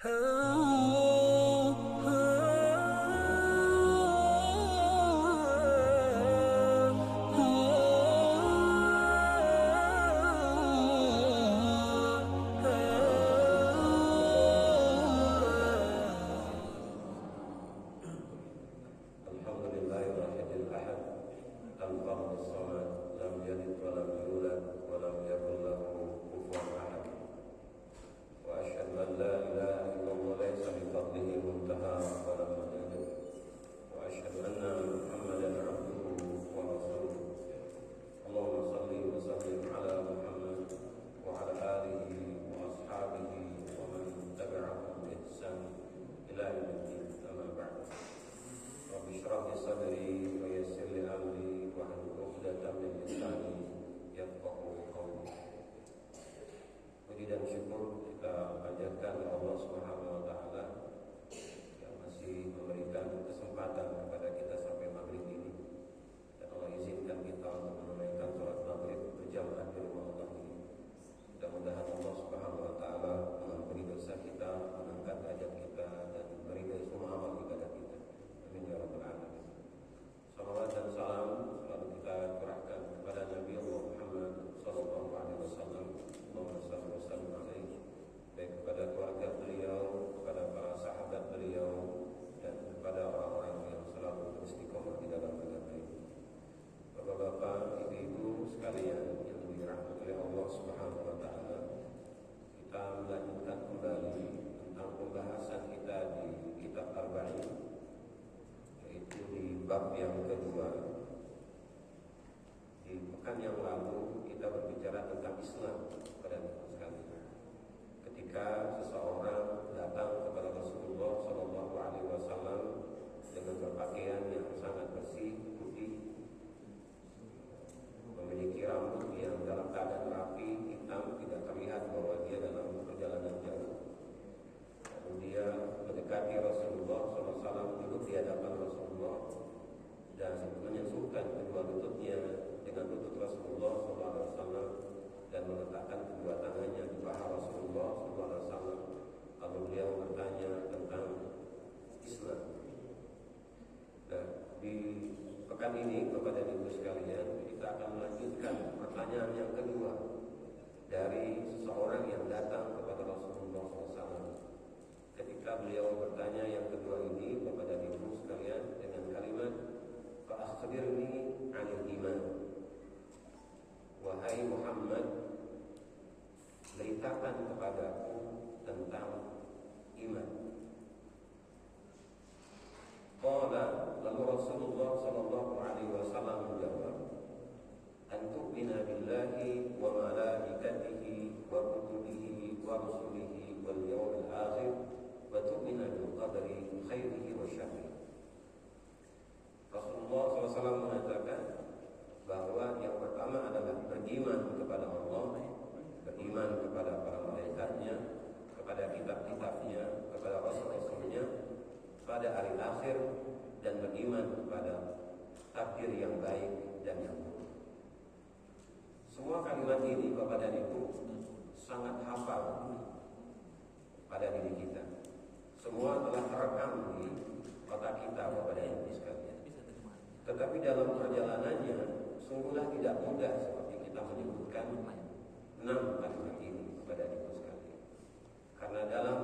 Puji dan syukur kita panjatkan kepada Allah Subhanahu wa taala yang masih memberikan kesempatan kepada kita sampai maghrib ini, dan Allah izinkan kita untuk menunaikan salat maghrib berjamaah di rumah Allah ini. Mudah-mudahan Allah Subhanahu wa taala mengampuni dosa kita, mengangkat derajat kita, dan meridai semua amal ibadah kita. Amin ya rabbal alamin. Salawat dan salam selalu kita curahkan kepada Nabi Allah Muhammad sallallahu alaihi wasallam. Allahumma shalli wa sallim alaihi, baik kepada keluarga beliau, kepada para sahabat beliau, dan kepada orang-orang yang selalu beristiqomah di dalam agama ini. Bapak-bapak, ibu-ibu sekalian yang dirahmati oleh Allah Subhanahu wa taala, kita melanjutkan kembali tentang pembahasan kita di kitab Arba'in, yaitu di bab yang kedua. Di pekan yang lalu kita berbicara tentang Islam pada sekalian. Ketika seseorang datang kepada Rasulullah Shallallahu Alaihi Wasallam dengan berpakaian yang sangat bersih, putih, memiliki rambut yang dalam keadaan rapi, hitam, tidak terlihat bahwa dia dalam perjalanan jauh. Lalu dia mendekati Rasulullah SAW, duduk di hadapan Rasulullah dan menyentuhkan kedua lututnya dengan lutut Rasulullah SAW dan meletakkan kedua tangannya di paha Rasulullah SAW. Lalu beliau bertanya tentang Islam. Nah, di pekan ini kepada ibu sekalian, kita akan melanjutkan pertanyaan yang kedua dari seseorang yang datang kepada Rasulullah SAW. Ketika beliau bertanya yang kedua ini kepada ibu sekalian dengan kalimat, "Fa'akhbirni 'anil iman." Wahai Muhammad, beritakan kepadaku tentang iman. Qala, lalu Rasulullah sallallahu alaihi wasallam menjawab, "An tu'mina billahi wa malaikatihi wa kutubihi wa rusulihi wal yawmil akhir wa tu'mina bil qadari khairihi wa syarrihi." Rasulullah SAW mengatakan bahwa yang pertama adalah beriman kepada Allah, beriman kepada para malaikatnya, kepada kitab-kitabnya, kepada rasul-rasulnya, pada hari akhir, dan beriman kepada takdir yang baik dan yang buruk. Semua kalimat ini Bapak dan Ibu sangat hafal pada diri kita. Semua telah terekam di otak kita Bapak dan Ibu sekalian. Tetapi dalam perjalanannya sungguhlah tidak mudah seperti kita menyebutkan 6 kalimat ini kepada ibu sekalian. Karena dalam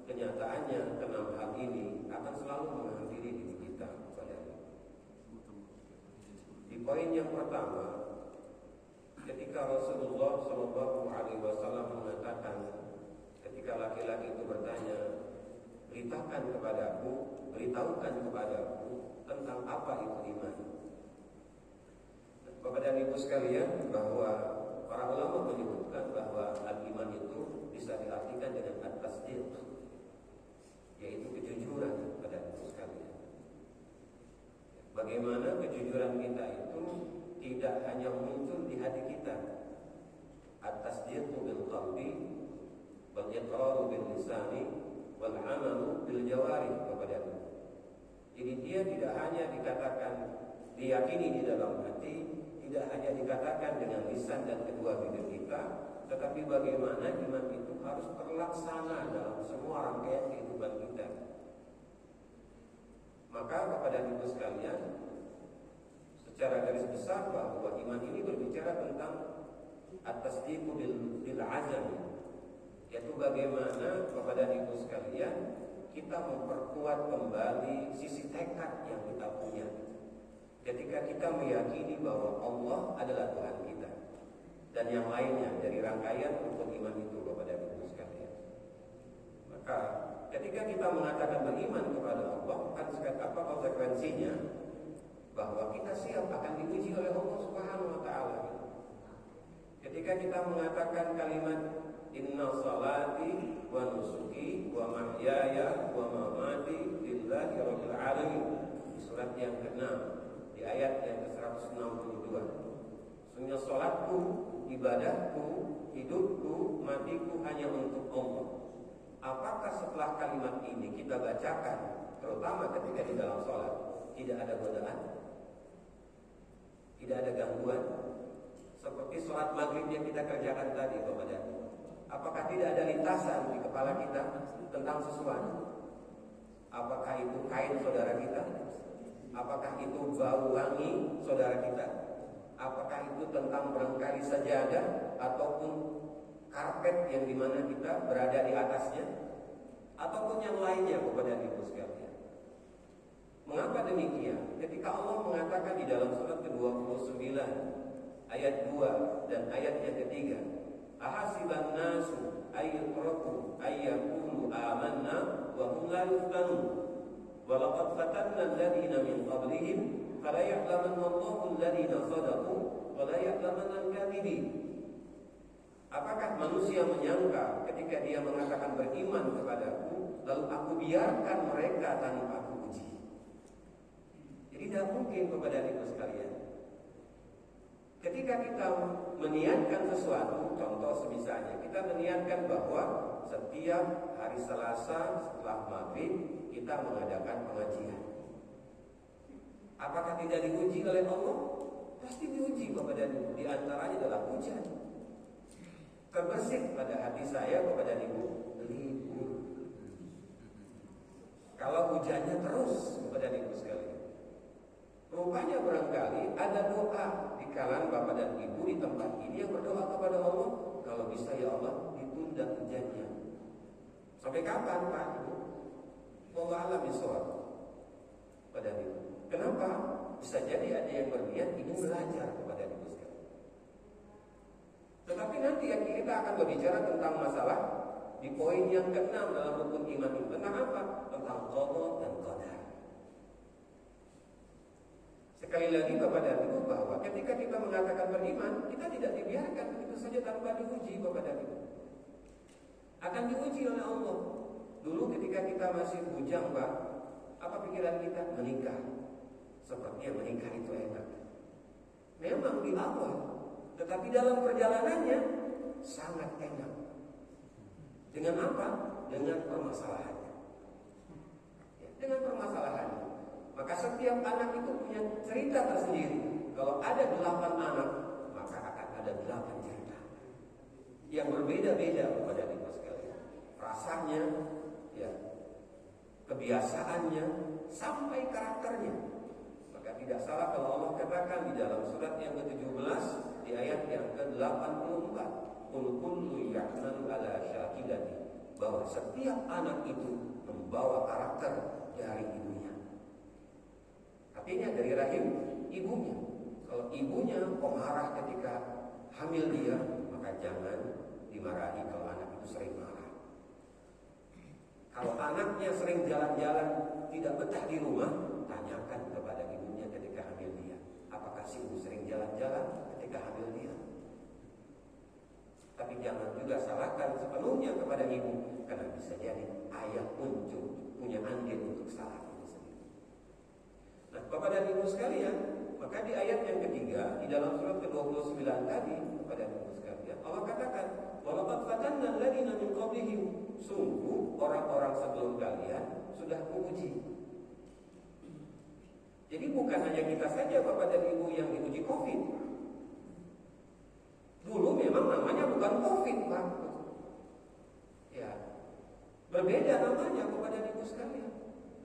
kenyataannya ke-6 hal ini akan selalu menghampiri diri kita kepada ibu. Di poin yang pertama, ketika Rasulullah SAW mengatakan, ketika laki-laki itu bertanya, beritahukan kepadaku tentang apa itu iman. Bapak dan Ibu sekalian, bahwa para ulama menyebutkan bahwa al-iman itu bisa diartikan dengan at-tasdiq, yaitu kejujuran pada Ibu sekalian. Bagaimana kejujuran kita itu tidak hanya muncul di hati kita, at-tasdiqu bil qalbi wal iqraru bil lisani wal amalu bil jawari, Bapak dan Ibu. Jadi dia tidak hanya dikatakan diyakini di dalam hati, tidak hanya dikatakan dengan lisan dan kedua bibir kita, tetapi bagaimana iman itu harus terlaksana dalam semua rangkaian dan ibu sekalian, secara garis besar bahwa iman ini berbicara tentang at-tasdiqu bil azam, yaitu bagaimana Bapak dan Ibu sekalian kita memperkuat kembali sisi tekad yang kita punya ketika kita meyakini bahwa Allah adalah Tuhan kita dan yang lainnya dari rangkaian rukun iman itu Bapak dan Ibu sekalian. Maka ketika kita mengatakan beriman kepada Allah, kan apa konsekuensinya? Bahwa kita siap akan diuji oleh Allah Subhanahu wa taala. Ketika kita mengatakan kalimat inna salati wa nusuki wa mahyaya wa mamati lillahi rabbil alamin di surat yang ke-6 di ayat yang ke-162. Sesungguhnya salatku, ibadahku, hidupku, matiku hanya untuk Allah. Apakah setelah kalimat ini kita bacakan, terutama ketika di dalam salat, tidak ada godaan, tidak ada gangguan, seperti sholat maghrib yang kita kerjakan tadi Bapak dan Ibu? Apakah tidak ada lintasan di kepala kita tentang sesuatu? Apakah itu kain saudara kita? Apakah itu bau wangi saudara kita? Apakah itu tentang barangkali sajadah ataupun karpet yang dimana kita berada di atasnya? Ataupun yang lainnya Bapak dan Ibu sekalian? Mengapa demikian? Ketika Allah mengatakan di dalam surat ke-29 ayat 2 dan ayat yang ketiga, ahasiban nasu ayyutraku ayyakulu amanna wa hum la yuftanun wa laqad fatanna alladhina min qablihim fala ya'lamanna Allahu alladhina sadaqu wa la ya'lamanna al-kadhibin. Apakah manusia menyangka ketika dia mengatakan beriman kepadaku lalu aku biarkan mereka tanpa aku uji? Jadi tidak mungkin kepada ibu sekalian. Ketika kita meniatkan sesuatu, contoh semisalnya kita meniatkan bahwa setiap hari Selasa setelah maghrib kita mengadakan pengajian. Apakah tidak diuji oleh Allah? Pasti diuji kepada Ibu. Di antaranya adalah hujan. Terbersih pada hati saya kepada Ibu libur. Kalau hujannya terus kepada Ibu sekalian. Rupanya barangkali ada doa di kalangan Bapak dan Ibu di tempat ini yang berdoa kepada Allah, kalau bisa ya Allah ditunda hujannya. Sampai kapan Pak Ibu? Wallahu a'lam bishawab. Pada Ibu. Kenapa? Bisa jadi ada yang berniat ingin belajar kepada Ibu sekalian. Tetapi nanti yang kita akan berbicara tentang masalah di poin yang ke-6 dalam rukun iman itu. Tentang apa? Tentang qada dan qadar. Sekali lagi Bapak dan Ibu bahwa ketika kita mengatakan beriman, kita tidak dibiarkan begitu saja tanpa diuji Bapak dan Ibu. Akan diuji oleh Allah. Dulu ketika kita masih bujang Pak, apa pikiran kita? Menikah. Sepertinya menikah itu enak. Memang di awal, tetapi dalam perjalanannya sangat enak. Dengan apa? Dengan permasalahannya. Dengan permasalahannya. Maka setiap anak itu punya cerita tersendiri. Kalau ada 8 anak, maka akan ada 8 cerita yang berbeda-beda kepada kita sekalian. Rasanya, ya, kebiasaannya, sampai karakternya. Maka tidak salah kalau Allah katakan di dalam surat yang ke-17 di ayat yang ke-84, qul kullu ya'malu ala syakilati, bahwa setiap anak itu membawa karakter dari ibunya. Artinya dari rahim ibunya. Kalau ibunya pemarah ketika hamil dia, maka jangan dimarahi kalau anak itu sering marah. Kalau anaknya sering jalan-jalan tidak betah di rumah, tanyakan kepada ibunya ketika hamil dia, apakah si ibu sering jalan-jalan ketika hamil dia? Tapi jangan juga salahkan sepenuhnya kepada ibu, karena bisa jadi ayah pun punya andil untuk salah. Nah, Bapak dan Ibu sekalian, maka di ayat yang ketiga di dalam surat ke-29 tadi, Bapak dan Ibu sekalian, Allah katakan, "Walaqad fatanna alladziina min qablihim", sungguh orang-orang sebelum kalian sudah kuuji. Jadi bukan hanya kita saja Bapak dan Ibu yang diuji Covid. Dulu memang namanya bukan Covid, Pak. Ya. Berbeda namanya Bapak dan Ibu sekalian.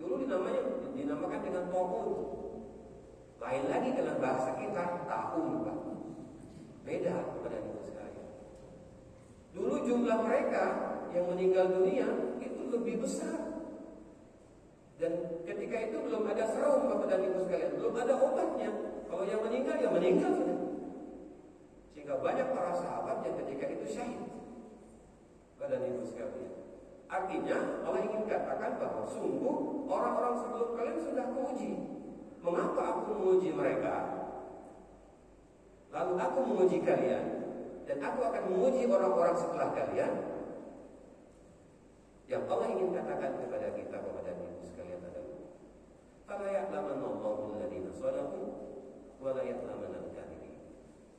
Dulu dinamakan dengan tahun. Lain lagi dalam bahasa kita tahun, Pak. Beda kepada itu sekalian. Dulu jumlah mereka yang meninggal dunia itu lebih besar. Dan ketika itu belum ada serum kepada ibu sekalian, belum ada obatnya. Kalau yang meninggal ya meninggal sudah. Sehingga banyak para sahabat yang ketika itu syahid kepada ibu sekalian. Artinya Allah ingin katakan bahwa sungguh orang-orang sebelum kalian sudah kuuji. Mengapa aku menguji mereka? Lalu aku menguji kalian, dan aku akan menguji orang-orang setelah kalian. Yang Allah ingin katakan kepada kita, kepada ibu sekalian adalah fala ya'lamanna Allahu alladziina shadaqu wa la ya'lamanna al-kaadzibin.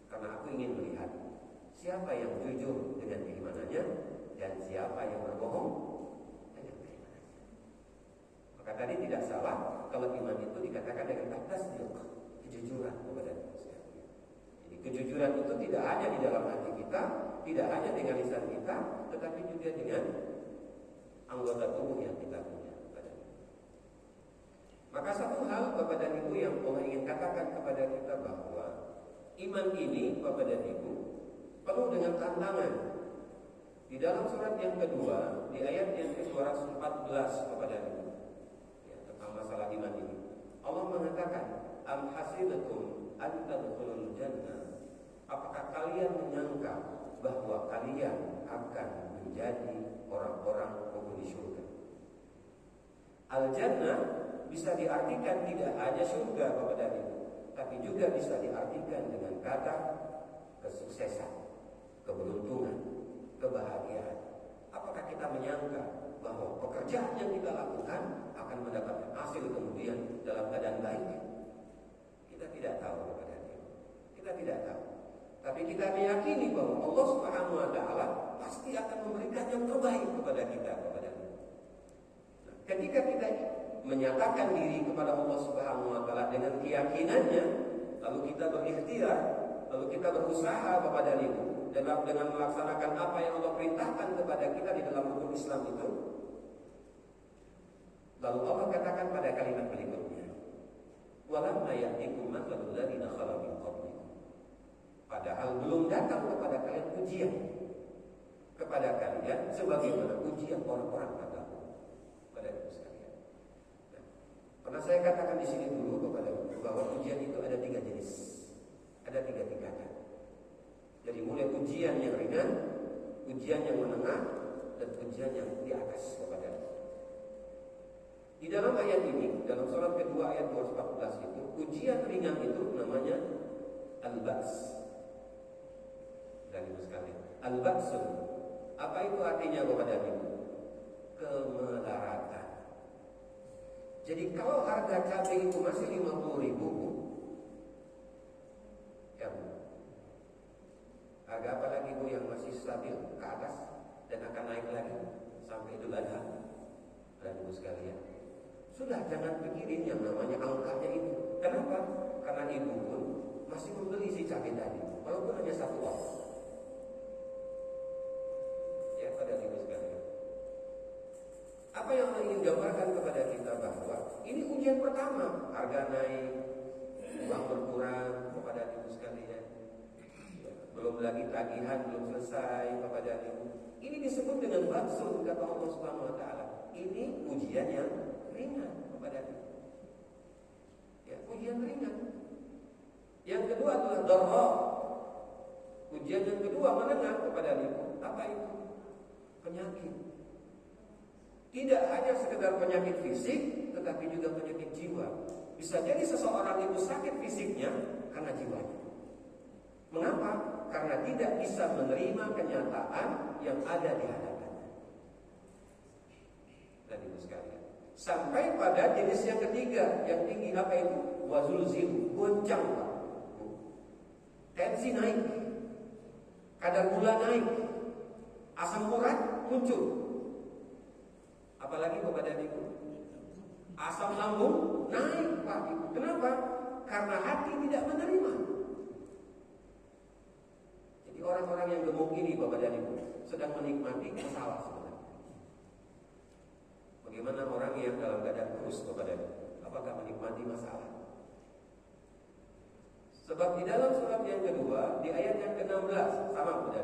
Karena aku ingin melihat siapa yang jujur dengan keimanannya dan siapa yang berbohong dengan keimanannya. Maka tadi tidak salah kalau iman itu dikatakan dengan tasdiq, kejujuran kepada ibu sekalian. Jadi kejujuran itu tidak hanya di dalam hati kita, tidak hanya dengan lisan kita, tetapi juga dengan anggota tubuh yang kita punya. Maka satu hal Bapak dan Ibu yang Allah ingin katakan kepada kita bahwa iman ini Bapak dan Ibu penuh dengan tantangan. Di dalam surat yang kedua, di ayat yang ke-214 Bapak dan Ibu, ya, tentang masalah iman ini, Allah mengatakan, am hasibatum an tadkhulul jannah. Apakah kalian menyangka bahwa kalian akan menjadi orang-orang penghuni surga? Al-jannah bisa diartikan tidak hanya surga Bapak dan Ibu, tapi juga bisa diartikan dengan kata kesuksesan, keberuntungan, kebahagiaan. Apakah kita menyangka bahwa pekerjaan yang kita lakukan akan mendapatkan hasil kemudian dalam keadaan baik? Kita tidak tahu Bapak dan Ibu. Kita tidak tahu. Tapi kita meyakini bahwa Allah Subhanahu wa taala pasti akan memberikan yang terbaik kepada kita, kepada kita. Nah, ketika kita menyatakan diri kepada Allah Subhanahu wa taala dengan keyakinannya, lalu kita berikhtiar, lalu kita berusaha Bapak dan Ibu dengan melaksanakan apa yang Allah perintahkan kepada kita di dalam hukum Islam itu. Lalu Allah katakan pada kalimat berikutnya, "Walamma ya'tikum mathalul ladzina khalu min qablikum." Padahal belum datang kepada kalian ujian kepada kalian sebagaimana ujian orang-orang terdahulu. Pada itu sekalian. Nah, pernah saya katakan di sini dulu kepada bahwa ujian itu ada 3 jenis, ada 3 tingkatan. Jadi mulai ujian yang ringan, ujian yang menengah, dan ujian yang di atas kepada. Di dalam ayat ini, dalam surat kedua ayat 214 itu, ujian ringan itu namanya al-ba's. Dan ibu sekalian, al-ba'sun, apa itu artinya kepada ibu? Kemelaratan. Jadi kalau harga cabai itu masih 50.000, ya Bu, harga apa lagi Bu yang masih stabil ke atas dan akan naik lagi sampai Idul Adha? Dan ibu sekalian, sudah jangan pikirin yang namanya angkanya itu. Kenapa? Karena ibu pun masih membeli si cabai tadi, walaupun hanya 1 lot. Pada ibu sekalian, apa yang Allah ingin gambarkan kepada kita bahwa ini ujian pertama, harga naik, uang berkurang kepada ibu sekalian, belum lagi tagihan belum selesai kepada ibu. Ini disebut dengan ba'sun kata Allah Subhanahu wa taala. Ini ujian yang ringan kepada ibu. Ya, ujian ringan. Yang kedua adalah dharra. Ujian yang kedua menengah kepada ibu. Apa itu? Penyakit. Tidak hanya sekedar penyakit fisik, tetapi juga penyakit jiwa. Bisa jadi seseorang itu sakit fisiknya karena jiwanya. Mengapa? Karena tidak bisa menerima kenyataan yang ada di hadapannya. Dan ibu sekalian, sampai pada jenis yang ketiga, yang tinggi apa itu? Wazulzil, goncang Pak. Tensi naik, kadar gula naik, asam urat muncul. Apalagi kepada ibu, asam lambung naik Pak Ibu. Kenapa? Karena hati tidak menerima. Jadi orang-orang yang gemuk ini Bapak dan Ibu sedang menikmati masalah sebenarnya. Bagaimana orang yang dengan dalam keadaan kurus kepada dia? Apakah menikmati masalah? Sebab di dalam surat yang kedua, di ayat yang ke-16, sama kepada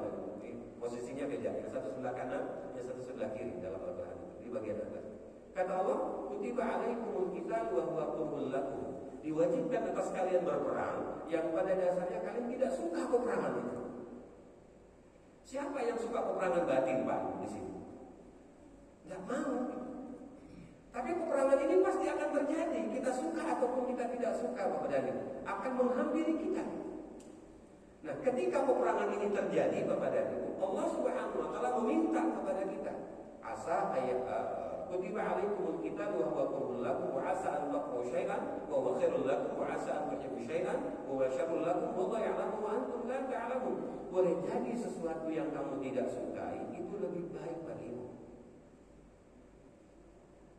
posisinya beda, yang satu sebelah kanan, yang satu sebelah kiri dalam Al-Quran, di bagian atas. Kata Allah, kutiba alaikumul qital wa huwa kurhul lakum. Diwajibkan atas kalian berperang yang pada dasarnya kalian tidak suka peperangan itu. Siapa yang suka peperangan batin, Pak, di sini? Tidak mau. Tapi peperangan ini pasti akan terjadi. Kita suka ataupun kita tidak suka, Bapak dan Ibu, akan menghampiri kita. Nah, ketika peperangan ini terjadi, Bapak dan Ibu, Allah Subhanahu wa taala meminta kepada kita, asa ayat kutiba alaikumul qital wa huwa kurhul lakum wa asa an takrahu syai'an wa huwa khairul lakum wa asa an tuhibbu syai'an wa huwa syarrul lakum wallahu ya'lamu wa antum la ta'lamun. Boleh jadi sesuatu yang kamu tidak sukai itu lebih baik bagimu.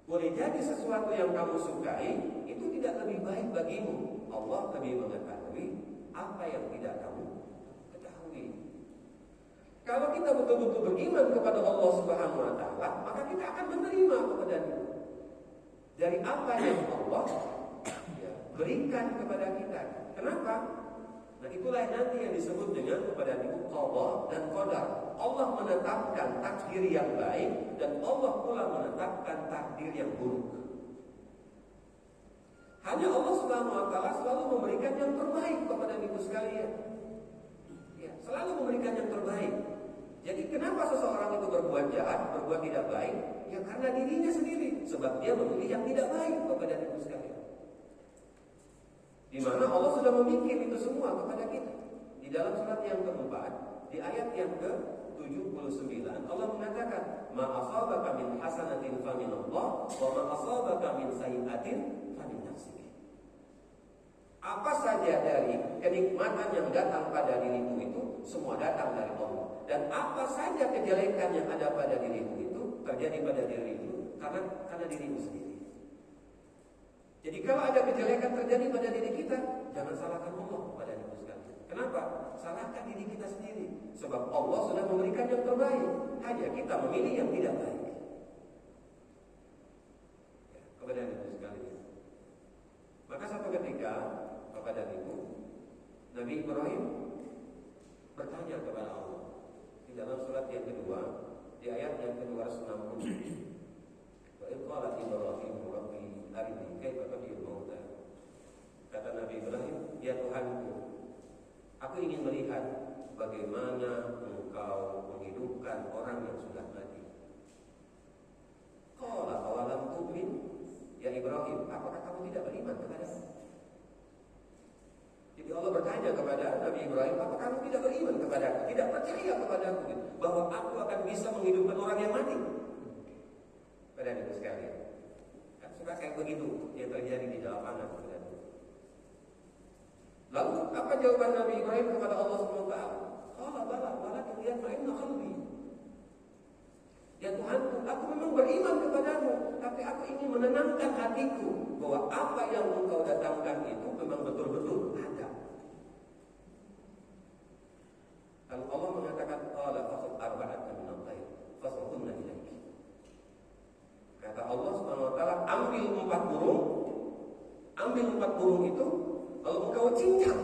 Boleh jadi sesuatu yang kamu sukai itu tidak lebih baik bagimu. Allah lebih mengetahui apa yang tidak kamu ketahui. Kalau kita betul-betul beriman kepada Allah Subhanahu wa taala, maka kita akan menerima kepadanya dari apa yang Allah berikan kepada kita. Kenapa? Nah, itulah nanti yang disebut dengan kepada qada dan qadar. Allah menetapkan takdir yang baik dan Allah pula menetapkan takdir yang buruk. Hanya Allah Subhanahu wa taala selalu memberikan yang terbaik kepada ibu sekalian. Ya, selalu memberikan yang terbaik. Jadi kenapa seseorang itu berbuat jahat, berbuat tidak baik? Ya karena dirinya sendiri, sebab dia memilih yang tidak baik kepada ibu sekalian. Di mana Allah sudah memikir itu semua kepada kita. Di dalam surat yang keempat, di ayat yang ke-79, Allah mengatakan, "Ma asabaka min hasanatin fa min Allah, wa ma asabaka min sayyi'atin fa min nafsik." Apa saja dari kenikmatan yang datang pada dirimu itu semua datang dari Allah. Dan apa saja kejelekan yang ada pada dirimu itu terjadi pada dirimu karena dirimu sendiri. Jadi kalau ada kejelekan terjadi pada diri kita, jangan salahkan Allah pada diri sekalian. Kenapa? Salahkan diri kita sendiri. Sebab Allah sudah memberikan yang terbaik. Hanya kita memilih yang tidak baik. Ya, kepada diri sekalian. Maka satu ketika kepada ibu, Nabi Ibrahim bertanya kepada Allah di dalam surat yang kedua, di ayat yang ke-260. Wa qala Ibrahim rabbi arini kaifa tuhyil mauta. Kata Nabi Ibrahim, ya Tuhanku, aku ingin melihat bagaimana engkau menghidupkan orang yang sudah mati. Qala awalam tu'min? Ya Ibrahim, apakah kamu tidak beriman kepadaku? Jadi Allah bertanya kepada Nabi Ibrahim, apakah kamu tidak beriman kepadaku? Tidak percaya kepadaku bahwa aku akan bisa menghidupkan orang yang mati? Pada itu sekalian, kan suka kayak begitu yang terjadi di lapangan. Lalu apa jawaban Nabi Ibrahim kepada Allah SWT? Qala bala walakin yatma'innu qalbi. Ya Tuhanku, aku memang beriman kepadamu, tapi aku ingin menenangkan hatiku bahwa apa yang engkau datangkan itu memang betul-betul ada. Lalu Allah mengatakan, qala fakhudh arba'atan min al-tayr fasrahunna ilaik. Kata Allah Subhanahu wa taala, ambil 4 burung. Ambil 4 burung itu, lalu engkau cincang.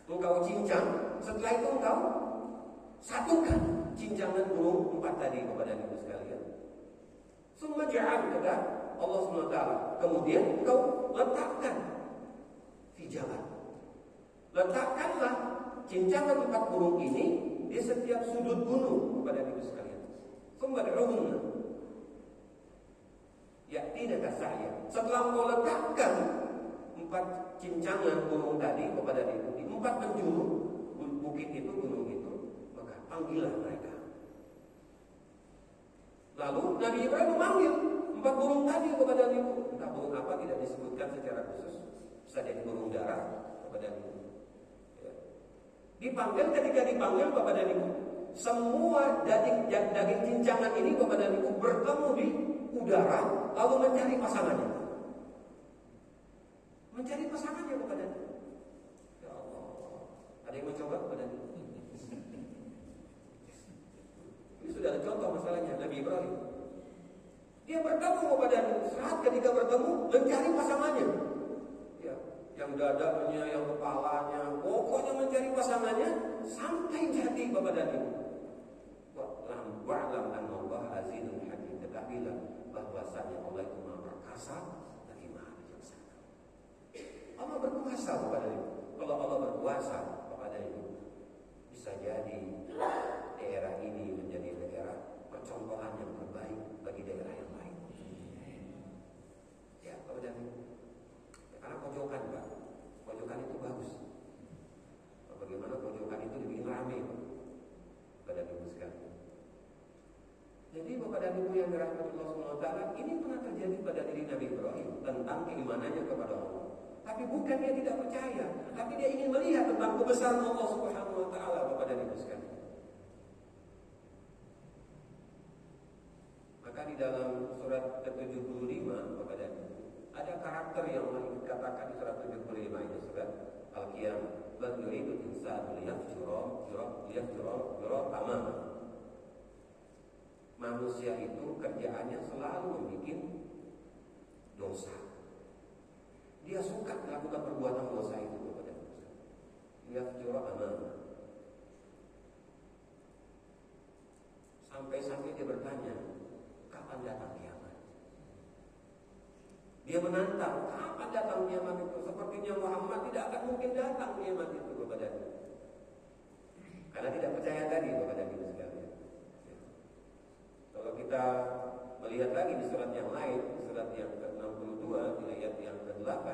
Engkau cincang, setelah itu engkau satukan cincangan burung 4 tadi kepada ibu sekalian. Summa ja'al, kata Allah Subhanahu wa taala, kemudian engkau letakkan di jalan. Letakkanlah cincangan 4 burung ini di setiap sudut gunung kepada ibu sekalian. Summa da'uhunna ya'tinaka sa'ya. Setelah engkau letakkan 4 cincangan burung tadi kepada ibu di 4 penjuru bukit itu, gunung itu, maka panggillah mereka. Lalu Nabi Ibrahim memanggil 4 burung tadi kepada ibu. Entah burung apa tidak disebutkan secara khusus, bisa jadi burung darah kepada ibu. Ya. Dipanggil, ketika dipanggil kepada ibu, semua daging cincangan ini kepada ibu bertemu di udara, lalu mencari pasangannya. Mencari pasangannya kepada ibu. Ya Allah, ada yang mencoba kepada ibu? Ini sudah ada contoh masalahnya Nabi Ibrahim. Dia Dia bertemu kepada saat ketika bertemu mencari pasangannya. Ya, yang dadanya, yang kepalanya, pokoknya mencari pasangannya sampai jadi Bapak dan Ibu. Wa'lam anna Allah azizun hakim. Ketahuilah bahwasanya Allah itu Maha perkasa lagi Maha bijaksana. Allah berkuasa Bapak dan Ibu. Kalau Allah berkuasa Bapak dan Ibu, bisa jadi daerah ini menjadi daerah percontohan yang terbaik bagi daerah yang lain. Ya, Bapak dan Ibu. Karena pojokan Pak, pojokan itu bagus. Bagaimana pojokan itu dibikin ramai Bapak dan Ibu sekalian. Jadi Bapak dan Ibu yang dirahmati Allah Subhanahu wa taala, ini pernah terjadi pada diri Nabi Ibrahim tentang keimanannya kepada Allah. Tapi bukan dia tidak percaya, tapi dia ingin melihat tentang kebesaran Allah Subhanahu wa taala Bapak dan Ibu sekalian. Maka di dalam surat ke-75 Bapak dan Ibu, ada karakter yang dikatakan di surat 75 ini, surat Al-Qiyamah. Bal yuridu insanu liyafjura amama. Manusia itu kerjaannya selalu membuat dosa. Dia suka melakukan perbuatan dosa itu kepada dosa. Liyafjura amama. Sampai-sampai dia bertanya, kapan datang kiamat? Dia menantang, kapan datang kiamat itu? Sepertinya Muhammad tidak akan mungkin datang kiamat itu kepada dia. Karena tidak percaya tadi kepada kita sekalian. Kalau kita melihat lagi di surat yang lain, surat yang ke-62 di ayat yang ke-8,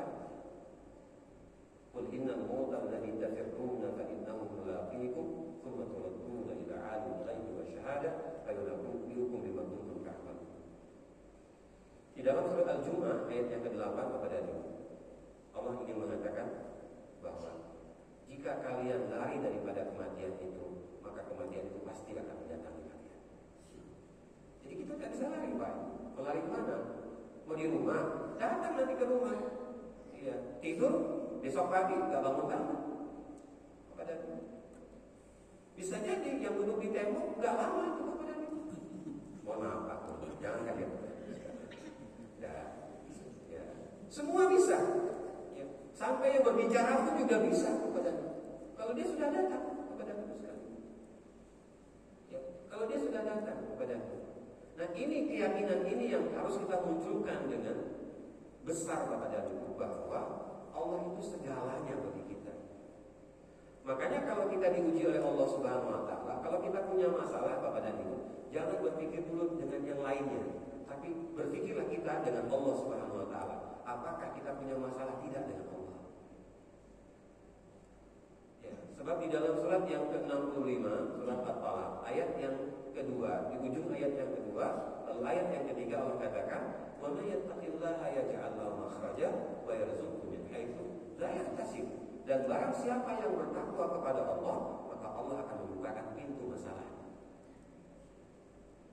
Qul innal mauta alladhi tafirruna fa innahu mulaqikum thumma turadduna ila 'alimil ghaibi wasyahadah fa yunabbi'ukum bima kuntum ta'malun. Di dalam surat Al-Jumu'ah ayat yang ke-8 kepada Allah ingin mengatakan bahwa jika kalian lari daripada kematian itu, maka kematian itu pasti akan mendatangi kalian. Jadi kita tidak bisa lari Pak. Mau lari kemana? Mau di rumah? Datang nanti ke rumah. Iya. Tidur, besok pagi gak bangun-bangun. Kepada bisa jadi yang duduk di tembok gak lama itu kepada mohon maaf Pak, jangan kaget. Ya. Semua bisa. Ya. Sampai yang berbicara pun juga bisa kepada kalau dia sudah datang kepada kita sekali. Ya. Kalau dia sudah datang kepada kita. Nah ini keyakinan ini yang harus kita munculkan dengan besar kepada Ibu bahwa Allah itu segalanya bagi kita. Makanya kalau kita diuji oleh Allah Subhanahu wa taala, kalau kita punya masalah Bapak dan Ibu, jangan berpikir dulu dengan yang lainnya, tapi berpikirlah kita dengan Allah Subhanahu wa taala. Apakah kita punya masalah tidak dengan Allah? Ya, sebab di dalam surat yang ke-65, surat At-Talaq, ayat yang kedua, di ujung ayat yang kedua, lalu ayat yang ketiga Allah katakan, "Wa may yattaqillaha yaj'al lahu makhraja wa yarzuqhu min haitsu la yahtasib." Dan barang siapa yang bertakwa kepada Allah, maka Allah akan membukakan pintu masalah.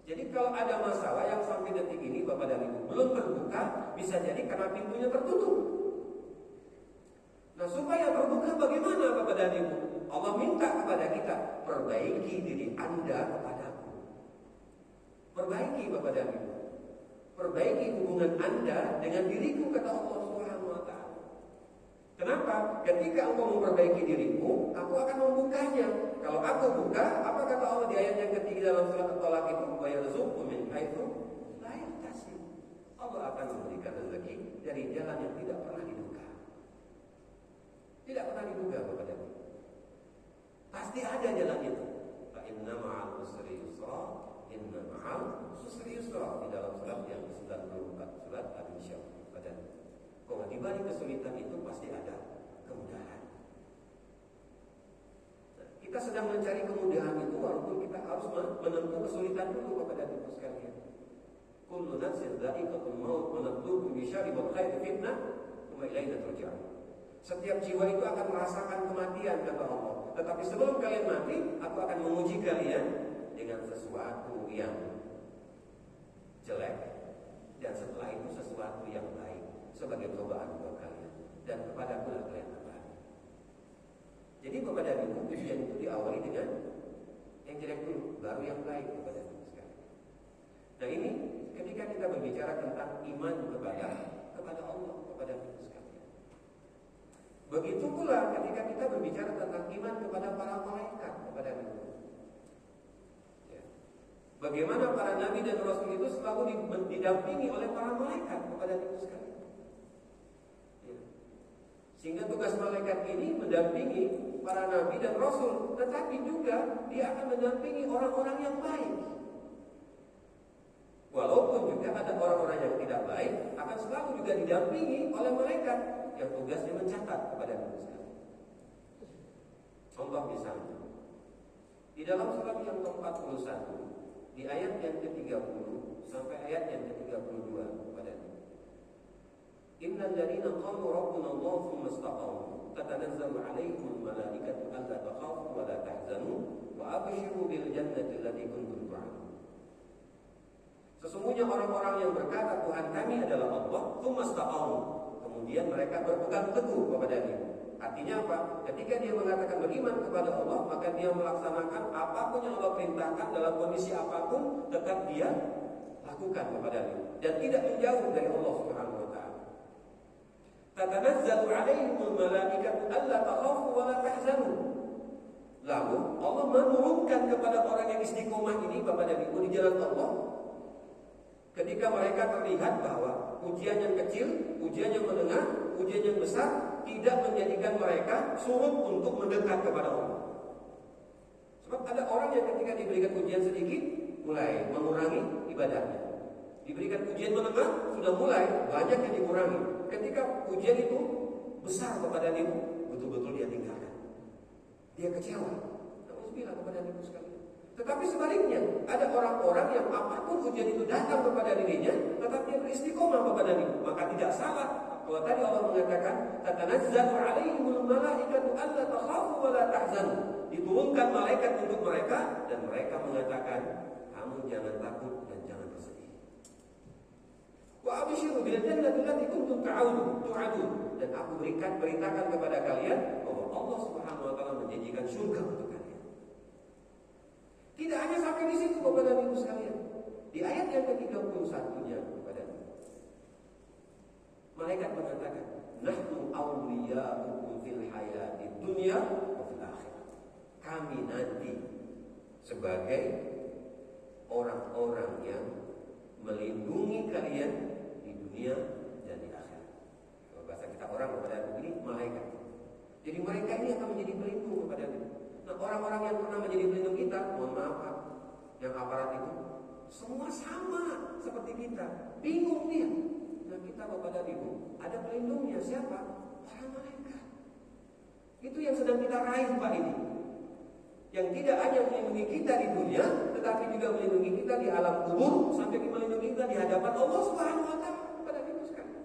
Jadi kalau ada masalah yang sampai detik ini Bapak dan Ibu belum terbuka, bisa jadi karena pintunya tertutup. Nah supaya terbuka bagaimana Bapak dan Ibu? Allah minta kepada kita, perbaiki diri Anda kepadaku. Perbaiki Bapak dan Ibu. Perbaiki hubungan Anda dengan diriku, kata Allah Subhanahu wa taala. Kenapa? Ketika engkau memperbaiki dirimu, aku akan membukanya. Kalau aku buka, apa kata Allah di ayat yang ketiga dalam surat At-Talaq itu? Wa yarzuqhu min haitsu la yahtasib. Allah akan memberikan rezeki dari jalan yang tidak pernah diduga. Tidak pernah diduga Bapak dan Ibu. Pasti ada jalan itu. Fa inna ma'al usri yusra, inna ma'al usri yusra, di dalam surat yang ke-94, surat Al-Insyirah. Kalau di balik kesulitan itu pasti ada kemudahan. Nah, kita sedang mencari kemudahan itu walaupun kita harus menempuh kesulitan dulu kepada Ibu sekalian. Kullu nafsin dha'iqatul maut wa nabluukum bisyarri wal khairi fitnah wa ilaina turja'un. Setiap jiwa itu akan merasakan kematian kata Allah. Tetapi sebelum kalian mati, aku akan menguji kalian dengan sesuatu yang jelek dan setelah itu sesuatu yang baik sebagai cobaan buat kalian, dan kepadaku lah kalian kembali. Jadi kepada Ibu, ujian itu diawali dengan yang jelek dulu, baru yang baik kepada Ibu sekalian. Nah ini ketika kita berbicara berbicara tentang iman kepada Allah, kepada kita sekalian. Begitu pula ketika kita berbicara tentang iman kepada para malaikat, kepada kita. Ya. Bagaimana para nabi dan rasul itu selalu didampingi oleh para malaikat kepada kita sekalian. Ya. Sehingga tugas malaikat ini mendampingi para nabi dan rasul, tetapi juga dia akan mendampingi orang-orang yang baik. Walaupun juga ada orang-orang yang tidak baik, akan selalu juga didampingi oleh malaikat yang tugasnya mencatat kepada kita. Contoh misalnya, di dalam surat yang ke-41, di ayat yang ke-30 sampai ayat yang ke-32 pada Innal ladzina qalu rabbuna Allah tsumma istaqamu tatanazzalu 'alaihimul malaikatu alla takhafu wa la tahzanu wa abshiru bil jannati allati kuntum tu'adun. Sesungguhnya orang-orang yang berkata Tuhan kami adalah Allah, tsumma istaqamu, kemudian mereka berpegang teguh kepada Dia. Artinya apa? Ketika dia mengatakan beriman kepada Allah, maka dia melaksanakan apapun yang Allah perintahkan dalam kondisi apapun, tetap dia lakukan kepada Dia dan tidak menjauh dari Allah Subhanahu wa taala. Tatanazzalu 'alaihimul malaikatu alla takhafu wa la tahzanu. Lalu Allah menurunkan kepada orang yang istiqomah ini kepada Ibu di jalan Allah. Ketika mereka terlihat bahwa ujian yang kecil, ujian yang menengah, ujian yang besar tidak menjadikan mereka surut untuk mendekat kepada Allah. Sebab ada orang yang ketika diberikan ujian sedikit mulai mengurangi ibadahnya. Diberikan ujian menengah sudah mulai banyak yang dikurangi. Ketika ujian itu besar kepada dirimu, betul-betul dia tinggalkan. Dia kecewa. Alhamdulillah kepada dirimu sekalian. Tetapi sebaliknya, ada orang-orang yang apapun ujian itu datang kepada dirinya, tetap dia beristiqomah kepada dirimu. Maka tidak salah kalau tadi Allah mengatakan, tatanazzalu 'alaihimul malaikatu alla takhafu wa la tahzanu. Diturunkan malaikat untuk mereka dan mereka mengatakan, kamu jangan takut dan jangan bersedih. Wa abshiru bil jannati allati kuntum tu'adun. Dan aku beritakan kepada kalian bahwa Allah Subhanahu wa taala menjanjikan surga untuk kalian. Tidak hanya sampai di situ Bapak dan Ibu sekalian. Di ayat yang ke-31-nya kepada malaikat mengatakan, nahnu awliya'ukum fil hayatid dunya wa fil akhirah. Kami nanti sebagai orang-orang yang melindungi kalian di dunia dan di akhirat. Kalau bahasa kita orang kepada ini malaikat. Jadi mereka ini akan menjadi pelindung kepada kita. Nah, orang-orang yang pernah menjadi pelindung kita, mohon maaf Pak, yang aparat itu semua sama seperti kita, bingung dia. Nah, kita Bapak dan Ibu ada pelindungnya siapa? Para malaikat. Itu yang sedang kita raih Pak ini. Yang tidak hanya melindungi kita di dunia, tetapi juga melindungi kita di alam kubur, sampai melindungi kita di hadapan Allah Subhanahu wa taala. Pada Ibu sekalian.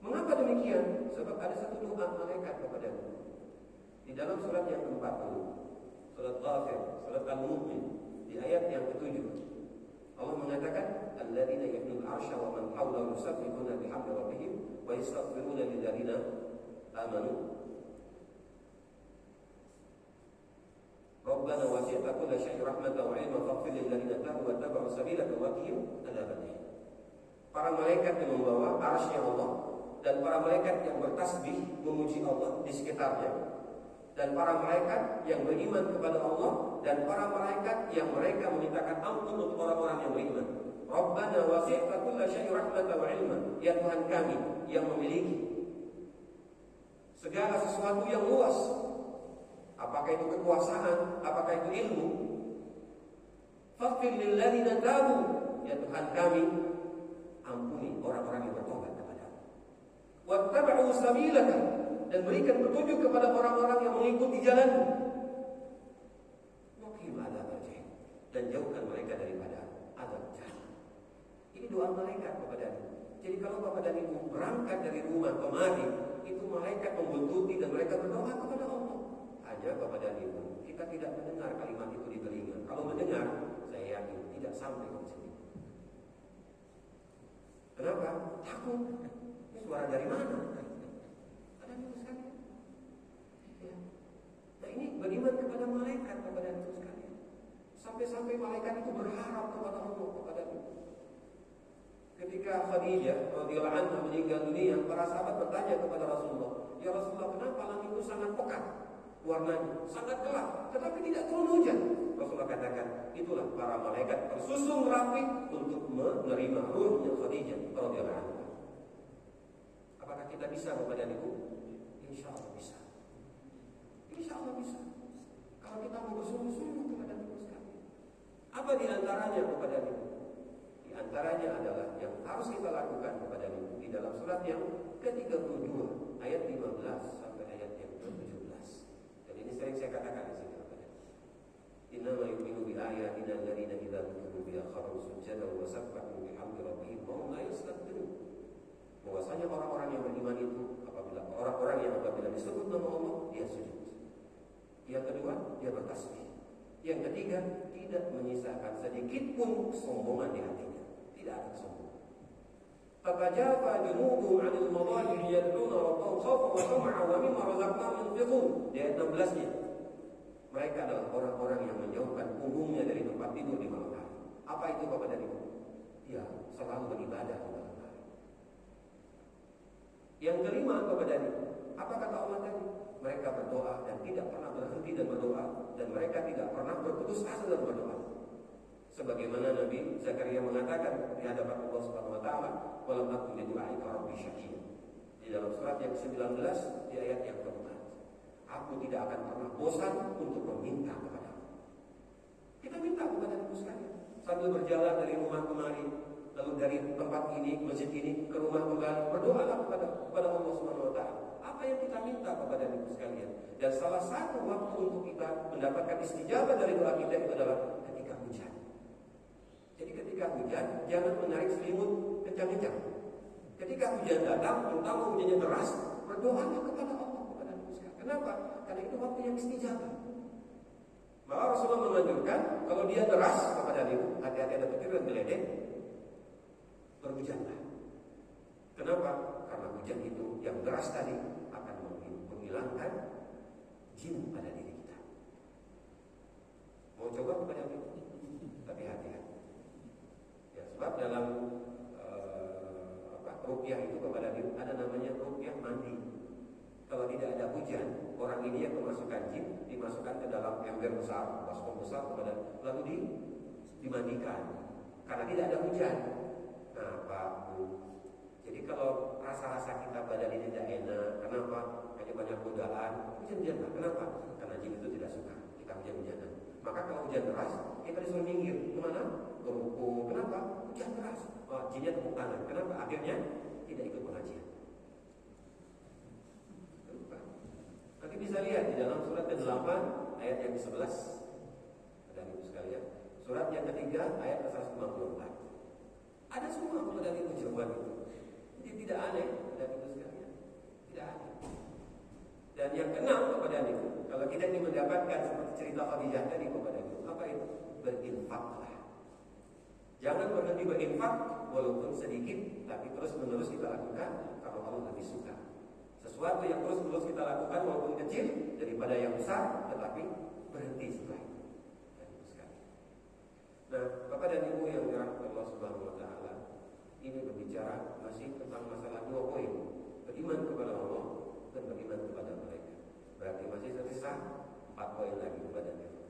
Mengapa demikian? Sebab ada satu doa malaikat kepada kita. Di dalam surat yang ke-40, surat Ghafir, surat Al-Mu'min, di ayat yang ke-7, Allah mengatakan, alladzina yahmilul 'arsya wa man hawlahu yusabbihuna bihamdi rabbihim wa yastaghfiruna lilladzina amanu. Rabbana wasi'ta kulla syai'in rahmatan wa 'ilman faghfir lil ladzina tabu wa tabi'u sabilaka wa qihim adzaban. Para malaikat yang membawa arsy Allah dan para malaikat yang bertasbih memuji Allah di sekitarnya, dan para malaikat yang beriman kepada Allah, dan para malaikat yang mereka memintakan ampun untuk orang-orang yang beriman. Rabbana wasi'ta kulla syai'in rahmatan wa 'ilman. Ya Tuhan kami yang memiliki segala sesuatu yang luas. Apakah itu kekuasaan, apakah itu ilmu. Faghfir lil ladzina tabu. Ya Tuhan kami, ampuni orang-orang yang bertobat kepada-Mu. Wattabi'u sabilaka, dan berikan petunjuk kepada orang-orang yang mengikuti jalan-Mu. Waqihim adzaban jahim, dan jauhkan mereka daripada azab jahannam. Ini doa malaikat kepada-Mu. Jadi kalau Bapak dan Ibu berangkat dari rumah kemari, itu malaikat membuntuti dan mereka berdoa kepada Allah. Hanya Bapak dan Ibu, kita tidak mendengar kalimat itu di telinga. Kalau mendengar, saya yakin tidak sampai ke sini. Kenapa? Takut. Ini suara dari mana? Ada yang sekalian. Ya. Nah ini beriman kepada malaikat kepada itu sekalian. Sampai-sampai malaikat itu berharap kepada Allah kepada itu. ketika Khadijah radhiyallahu anha meninggal dunia, para sahabat bertanya kepada Rasulullah, "Ya Rasulullah, kenapa langit itu sangat pekat warnanya, sangat gelap, tetapi tidak turun hujan?" Rasulullah katakan, itulah para malaikat tersusun rapi untuk menerima ruhnya Khadijah radhiyallahu anha. Apakah kita bisa Bapak dan Ibu? Insya Allah bisa. Insya Allah bisa. Kalau kita mau bersungguh-sungguh kepada Ibu sekalian. Apa di antaranya kepada Ibu? Di antaranya adalah yang harus kita lakukan kepada Ibu di dalam surat yang ke-32 ayat 15 sampai ayat yang ke-17. Dan ini sering saya katakan di sini kepada Ibu. Innama yu'minu bi ayatina alladziina idza dzukiru biha kharru sujadan wa sabbahu bihamdi rabbihim wa hum la yastakbirun. Bahwasanya orang-orang yang beriman itu orang-orang yang apabila disebut nama Allah dia sujud. Yang kedua, dia bertasbih. Yang ketiga, tidak menyisakan sedikit pun kesombongan di hatinya. Tidak ada kesombongan. Tatajafa junubuhum 'anil madaji' yad'una rabbahum khaufan wa tama'an wa mimma razaqnahum yunfiqun. Di ayat 16-nya. Mereka adalah orang-orang yang menjauhkan punggungnya dari tempat tidur di malam hari. Apa itu Bapak dan Ibu? Ya, selalu beribadah di malam hari. Yang kelima Bapak dan Ibu, apa kata Allah tadi? Mereka berdoa dan tidak pernah berhenti dan berdoa, dan mereka tidak pernah berputus asa dalam berdoa. Sebagaimana Nabi Zakaria mengatakan di hadapan Allah Subhanahu wa taala, "Walam akun bidu'aika rabbi syaqiyya." Di dalam surat yang ke-19 di ayat yang keempat. Aku tidak akan pernah bosan untuk meminta kepadamu. Kita minta kepada Ibu sekalian. Sambil berjalan dari rumah kemari, lalu dari tempat ini, masjid ini ke rumah kembali, berdoalah kepada Allah Subhanahu wa taala. Apa yang kita minta kepada Ibu sekalian? Dan salah satu waktu untuk kita mendapatkan istijabah dari doa kita itu adalah ketika hujan. Jadi ketika hujan, jangan menarik selimut kencang-kencang. Ketika hujan datang, terutama hujannya deras, berdoalah kepada Allah kepada Ibu sekalian. Kenapa? Karena itu waktu yang istijabah. Maka Rasulullah menganjurkan kalau dia deras kepada Ibu, hati-hati ada petir dan geledek, berhujanlah. Kenapa? Karena hujan itu yang deras tadi akan menghilangkan jin pada diri kita. Mau coba kepada Ibu? Tapi hati-hati. Ya, sebab dalam ruqyah itu kepada Ibu ada namanya ruqyah mandi. Kalau tidak ada hujan, orang ini yang kemasukan jin dimasukkan ke dalam ember besar, baskom besar kepada, lalu dimandikan. Karena tidak ada hujan. Nah, Pak Bu, jadi kalau rasa-rasa kita badan ini tidak enak, kenapa? Karena banyak godaan, hujan-hujan. Kenapa? Karena jin itu tidak suka kita hujan-hujanan. Maka kalau hujan deras, kita disuruh minggir. Kemana? Ke ruko. Kenapa? Hujan deras. Oh, jinnya tepuk tangan. Kenapa? Akhirnya tidak ikut pengajian. Nanti bisa lihat di dalam surat ke-8 ayat yang ke-11. Ada Ibu sekalian. Surat yang ketiga ayat ke-154. Ada semua kepada Ibu jawaban itu. Jadi tidak aneh kepada Ibu sekalian. Tidak aneh. Dan yang keenam kepada Ibu, kalau kita ingin mendapatkan seperti cerita Khadijah tadi kepada Ibu, apa itu? Berinfaklah. Jangan berhenti berinfak walaupun sedikit, tapi terus menerus kita lakukan kalau Allah lebih suka. Sesuatu yang terus kita lakukan walaupun kecil daripada yang besar, tetapi berhenti setelah itu. Nah, Bapak dan Ibu yang dirahmati Allah Subhanahu wa taala, ini berbicara masih tentang masalah 2 poin. Beriman kepada Allah dan beriman kepada mereka. Berarti masih tersisa 4 poin lagi kepada Ibu.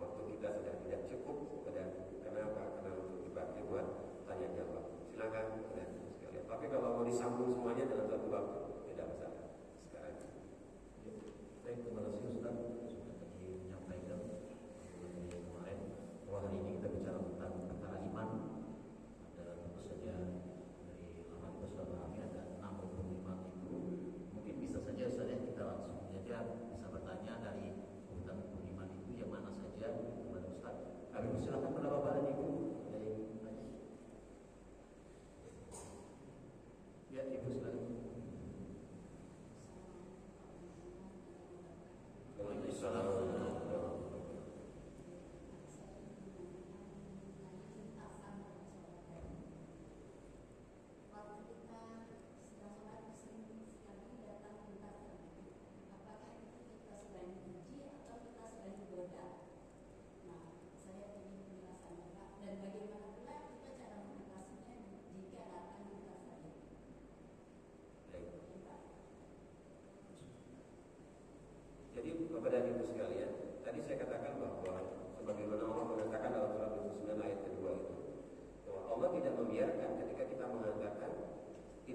Waktu kita sudah tidak cukup kepada kenapa? Karena untuk dipakai buat tanya jawab. Silakan kepada Ibu sekalian. Tapi kalau mau disambung semuanya dalam satu waktu, tidak masalah. Sekarang. Baik, terima kasih Ustaz sudah tadi menyampaikan kemarin bahwa hari ini kita bicara tentang perkara iman. Ada tentu saja dari lama kita sudah pahami ada 6 rukun iman itu. Mungkin bisa saja Ustaz kita langsung saja bisa bertanya dari urutan rukun iman itu yang mana saja kepada Ustaz. Kami persilakan kepada Bapak dan Ibu dari ya Ibu silakan.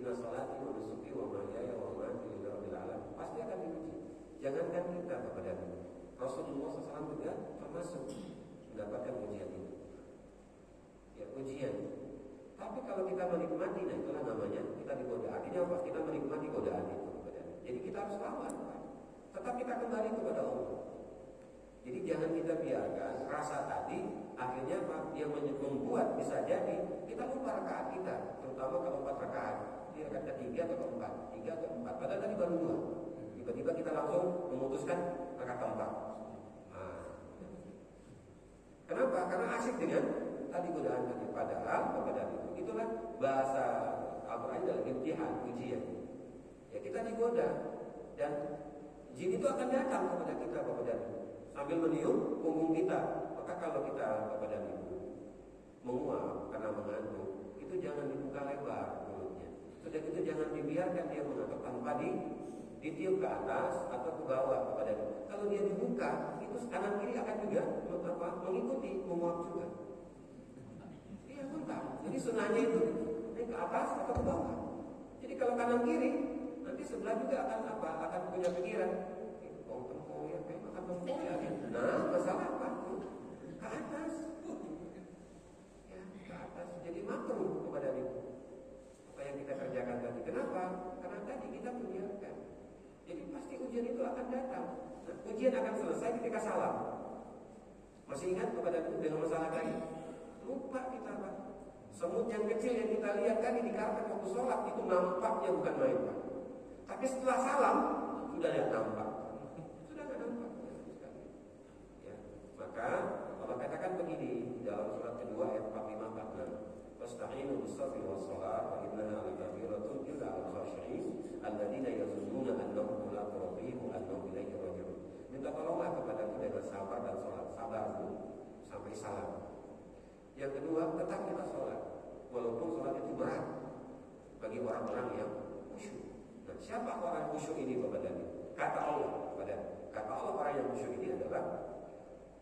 inna salati wa nusuki wa mahyaya wa mamati lillahi rabbil alamin, pasti akan diuji. Jangankan kita kepada Rasulullah SAW juga termasuk mendapatkan ujian itu. Ya, ujian. Tapi kalau kita menikmati, nah itulah namanya kita digoda. Artinya apa? Kita menikmati godaan itu. Jadi kita harus lawan. Tetap kita kembali kepada Allah. Jadi jangan kita biarkan rasa tadi akhirnya apa? Yang membuat bisa jadi kita lupa rakaat kita, terutama kalau 4 rakaat. Di rakaat ketiga atau keempat, 3 atau 4. Padahal tadi baru 2. Tiba-tiba kita langsung memutuskan rakaat keempat. Nah. Kenapa? Karena asik dengan tadi godaan tadi. Padahal kepada itulah bahasa Al-Quran dalam imtihan, ujian. Ya kita digoda dan jin itu akan datang kepada kita sambil meniup punggung kita. Maka kalau kita kepada ibu menguap karena mengantuk, itu jangan dibuka lebar mulutnya. Sudah itu jangan dibiarkan dia mengantuk tanpa ditiup ke atas atau ke bawah kepada dia. Kalau dia dibuka, itu kanan kiri akan juga mengikuti menguap juga. Iya mantap. Jadi sunahnya itu ke atas atau ke bawah. Jadi kalau kanan kiri, nanti sebelah juga akan punya pikiran. Tempung ya, kayak makan tempung ya. Nah, masalah apa? Ke atas. Ya, ke atas. Jadi makruh kepada itu. Apa yang kita kerjakan tadi. Kenapa? Karena tadi kita membiarkan. Jadi pasti ujian itu akan datang. Nah, ujian akan selesai ketika salam. Masih ingat kepada itu dengan masalah tadi? Lupa kita Pak. Semut yang kecil yang kita lihat tadi di karpet waktu sholat itu nampaknya bukan main Pak. Tapi setelah salam sudah tidak nampak. Sudah tidak nampak. Ya. Maka Allah katakan begini di dalam surat kedua ayat 45-46. Wasta'inu bis-sabri was-shalah wa innaha lakabiratun illa 'alal khashi'in alladziina yazunnuna annahum mulaqu rabbihim wa annahum ilaihi raji'un. Minta tolonglah kepadaku dengan sabar dan sholat. Sabar sampai salam. Yang kedua, tetap kita sholat walaupun sholat itu berat bagi orang-orang yang khusyuk. Nah, siapa orang khusyuk ini kepada dia? Kata Allah orang yang khusyuk ini adalah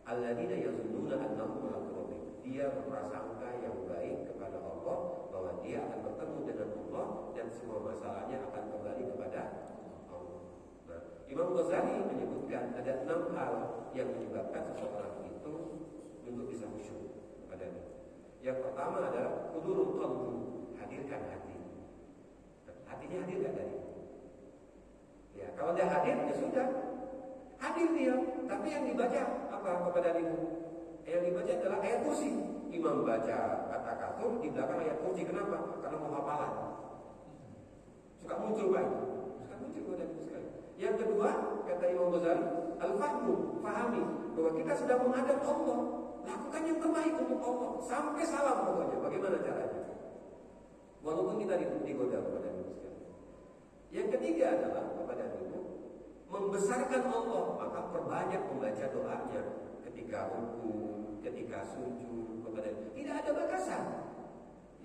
alladzina yazunnuna annahum mulaqu rabbihim. Dia berprasangka yang baik kepada Allah bahwa dia akan bertemu dengan Allah dan semua masalahnya akan kembali kepada Allah. Nah, Imam Ghazali menyebutkan ada 6 hal yang menyebabkan seseorang itu untuk bisa khusyuk kepada dia. Yang pertama adalah hudurul qalbi, hadirkan hati. Hatinya hadir gak dari? Ya, kalau dia hadir ya sudah. Hadir dia, tapi yang dibaca apa kepada dia? Yang dibaca adalah ayat kursi. Imam baca kata kasur di belakang ayat kursi. Kenapa? Karena mau hafalan. Suka muncul Pak. Suka muncul kepada itu sekali. Yang kedua, kata Imam Ghazali, al-fahmu, fahami bahwa kita sedang menghadap Allah. Lakukan yang terbaik untuk Allah sampai salam pokoknya. Bagaimana caranya? Walaupun kita digoda kepada itu sekali. Yang ketiga adalah kepada itu membesarkan Allah, maka perbanyak membaca doanya ketika rukuk, ketika sujud kepada dia. Tidak ada batasan.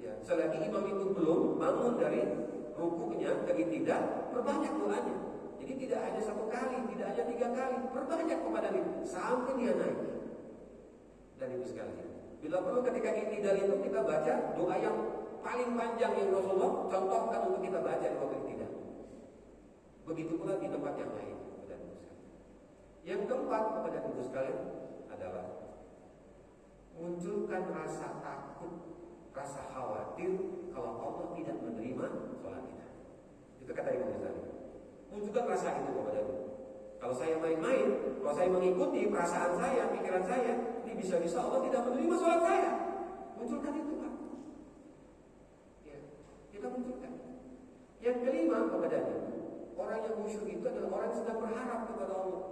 Ya, selagi imam itu belum bangun dari rukuknya, lagi tidak, perbanyak doanya. Jadi tidak hanya 1 kali, tidak hanya 3 kali, perbanyak kepada dia sampai dia naik. Dan itu sekali. Bila perlu ketika i'tidal itu kita baca doa yang paling panjang yang Rasulullah contohkan untuk kita baca di waktu i'tidal. Begitu pula di tempat yang lain. Yang keempat kepada ibu sekalian adalah munculkan rasa takut, rasa khawatir kalau Allah tidak menerima sholat kita. Itu kata Imam Ghazali. Munculkan rasa itu kepada ibu. Kalau saya main-main, kalau saya mengikuti perasaan saya, pikiran saya, ini bisa-bisa Allah tidak menerima sholat saya. Munculkan itu Pak. Ya, kita munculkan. Yang kelima kepada ibu, orang yang khusyuk itu adalah orang yang sedang berharap kepada Allah.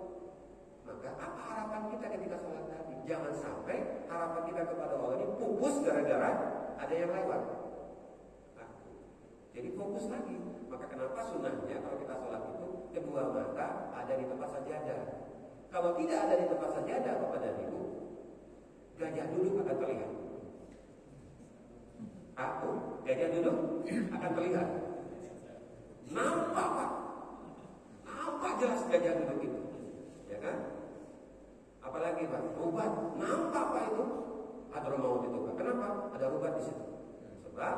Maka apa harapan kita ketika sholat tadi? Jangan sampai harapan kita kepada Allah ini pupus gara-gara ada yang lewat. Nah, jadi fokus lagi. Maka kenapa sunnahnya kalau kita sholat itu kedua mata ada di tempat sajadah. Kalau tidak ada di tempat sajadah kepada ibu, gajah duduk akan terlihat. Gajah duduk akan terlihat. Nampak Pak. Nampak jelas gajah duduk itu. Ya kan? Apalagi Pak, rubat. Nampak Pak itu Hadramaut itu Pak. Kenapa? Ada rubat di situ. Sebab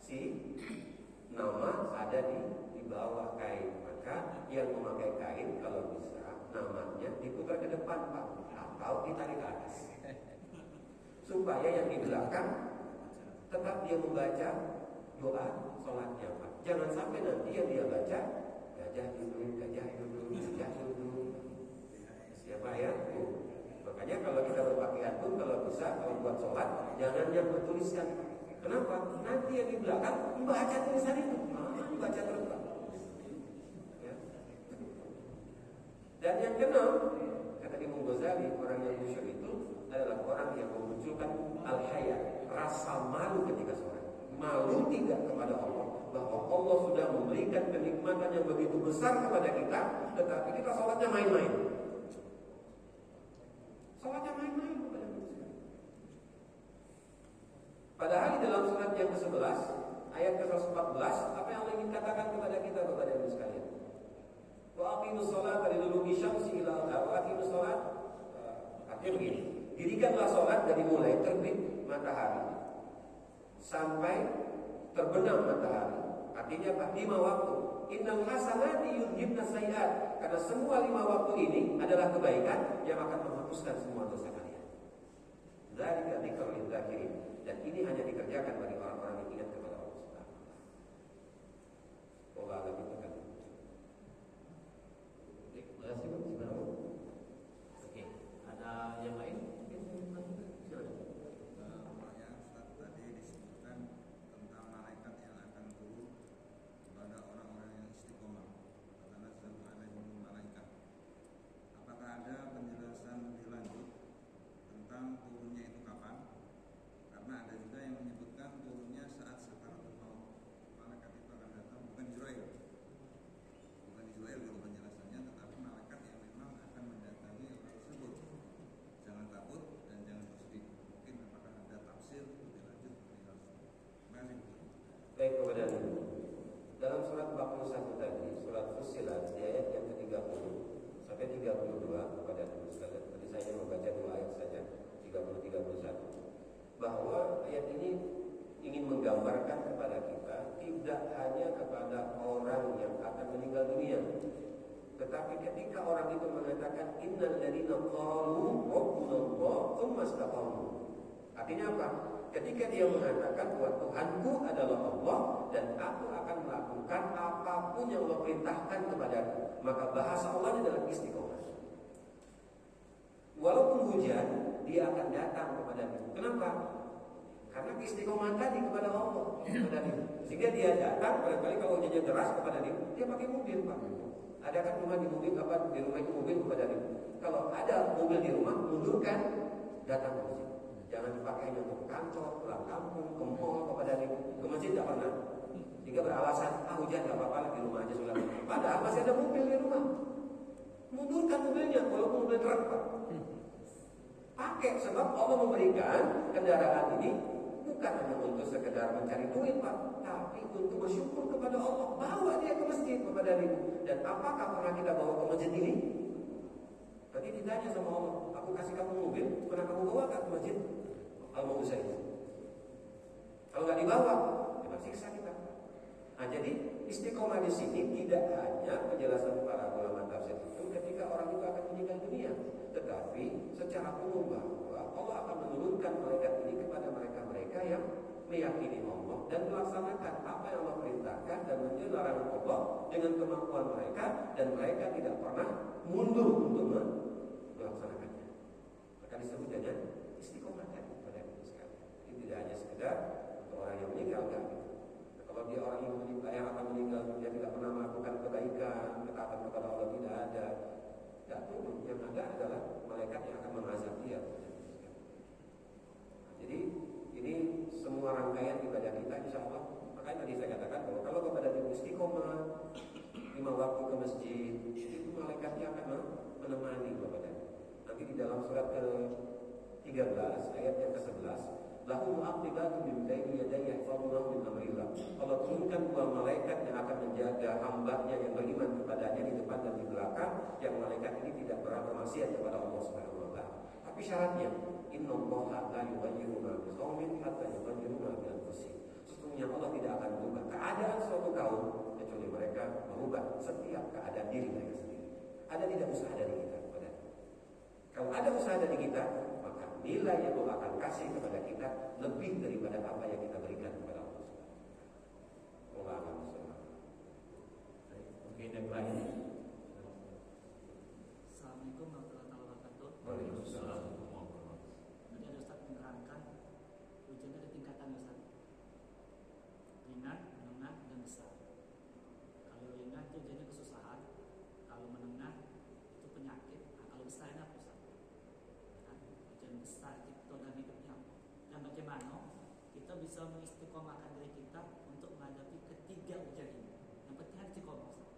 si nama ada di bawah kain. Maka yang memakai kain kalau bisa namanya diputar ke depan Pak, atau ditarik ke atas, supaya yang di belakang tetap dia membaca doa sholatnya Pak. Jangan sampai nanti yang dia baca gajah duduk, gajah duduk, gajah duduk. Siapa ya? Makanya kalau kita berpakaian pun kalau bisa, kalau buat sholat jangan yang bertuliskan. Kenapa? Nanti yang di belakang membaca tulisan itu, membaca terus Pak. Ya. Dan yang keenam, kata Imam Ghazali, orang yang khusyuk itu adalah orang yang memunculkan al-haya, rasa malu ketika sholat. Malu tidak kepada Allah, bahwa Allah sudah memberikan kenikmatan yang begitu besar kepada kita, tetapi kita sholatnya main-main. Sholatnya main-main kepada kita. Padahal di dalam surat yang ke-11 ayat ke-114, apa yang Allah ingin katakan kepada kita, kepada ibu sekalian? Wa aqimus sholata liduluki syamsi ila wa aqimus sholat. Artinya begini, dirikanlah sholat dari mulai terbit matahari sampai terbenam matahari. Artinya apa? 5 waktu. Innal hasanati yudhibna sayyi'at. Karena semua 5 waktu ini adalah kebaikan yang akan menghapuskan semua dosa kalian. Dzalika dzikrul lidzakirin. Dan ini hanya dikerjakan bagi orang-orang yang ingat kepada Allah Subhanahu wa taala. Allah akan itu kan. Terima kasih Pak Sibarau. Oke, ada yang lain? Baik, kemudian dalam surat 41 tadi, surat Fussilat di ayat yang ke-30 sampai 32, kepada Ibu sekalian, tadi saya membaca 2 ayat saja, 30-31, bahwa ayat ini ingin menggambarkan kepada kita tidak hanya kepada orang yang akan meninggal dunia, tetapi ketika orang itu mengatakan innal ladzina qalu rabbunallah tsumma istaqamu. Artinya apa? Ketika dia mengatakan bahwa Tuhanku adalah Allah dan aku akan melakukan apapun yang Allah perintahkan kepadaku, maka bahasa Allah adalah istiqomah. Walaupun hujan, dia akan datang kepada dia. Kenapa? Karena istiqomah tadi kepada Allah, kepada dia. Sehingga dia datang, barangkali kalau hujannya deras kepada dia pakai mobil Pak. Ada kan rumah di mobil apa? Di rumah itu mobil kepada dia. Kalau ada mobil di rumah, mundurkan, datang ke masjid. Jangan dipakai hanya untuk kantor, pulang kampung, ke mall, kepada ke masjid tidak pernah. Jika beralasan, hujan tidak apa-apa lah di rumah aja sudah. Padahal masih ada mobil di rumah. Mundurkan mobilnya, walaupun mobil truk Pak. Pakai, sebab Allah memberikan kendaraan ini bukan hanya untuk sekedar mencari duit Pak, tapi untuk bersyukur kepada Allah. Bawa dia ke masjid kepada dia. Dan apakah pernah kita bawa ke masjid ini? Tadi ditanya sama Allah, aku kasih kamu mobil, pernah kamu bawa ke masjid? Allah mau usai. Kalau nggak dibawa, ya siksa kita. Nah, jadi istiqomah di sini tidak hanya penjelasan para ulama tafsir itu ketika orang itu akan meninggal dunia, tetapi secara umum bahwa Allah akan menurunkan malaikat ini kepada mereka-mereka yang meyakini Allah dan melaksanakan apa yang Allah perintahkan dan menjadi larangan Allah dengan kemampuan mereka, dan mereka tidak pernah mundur untuk melaksanakannya. Maka disebut dengan istiqomah tadi pada itu sekali. Ini tidak hanya sekedar untuk orang yang meninggal, enggak. Kalau dia orang yang akan meninggal, dia tidak pernah melakukan kebaikan, ketaatan kepada Allah tidak ada, tidak turun. Yang ada adalah malaikat yang akan mengazab dia. Jadi ini semua rangkaian ibadah kita, insya Allah. Makanya tadi saya katakan bahwa kalau kepada tim istiqomah 5 waktu ke masjid, itu malaikatnya akan menemani kepada. Nanti di dalam surat ke-13 ayat yang ke-11, lahum mu'aqibatun min baini yadayhi yahfazunahu min amrillah. Allah turunkan 2 malaikat yang akan menjaga hambanya yang beriman kepadanya di depan dan di belakang, yang malaikat ini tidak pernah bermaksiat kepada Allah Subhanahu wa taala. Tapi syaratnya, innallaha la yughayyiru ma biqaumin hatta yughayyiru ma bi anfusihim. Sesungguhnya Allah tidak akan berubah keadaan keadaan suatu kaum kecuali mereka merubah setiap keadaan diri mereka sendiri. Ada tidak usaha dari kita? Kalau ada usaha dari kita, maka nilai yang Allah akan kasih kepada kita lebih daripada apa yang kita berikan kepada Allah. Allah akan bersama. Mungkin yang lain. Assalamualaikum warahmatullahi wabarakatuh. Waalaikumsalam. Tadi ada Ustaz menerangkan ujiannya ada tingkatan Ustaz. Ringan, menengah, dan besar. Kalau ringan itu ujiannya kesusahan, kalau menengah itu penyakit, nah, kalau besar ini apa Ustaz? Nah, ujian besar kita dan hidupnya. Dan bagaimana kita bisa mengistiqomahkan diri kita untuk menghadapi ketiga ujian ini? Yang penting harus istiqomah Ustaz.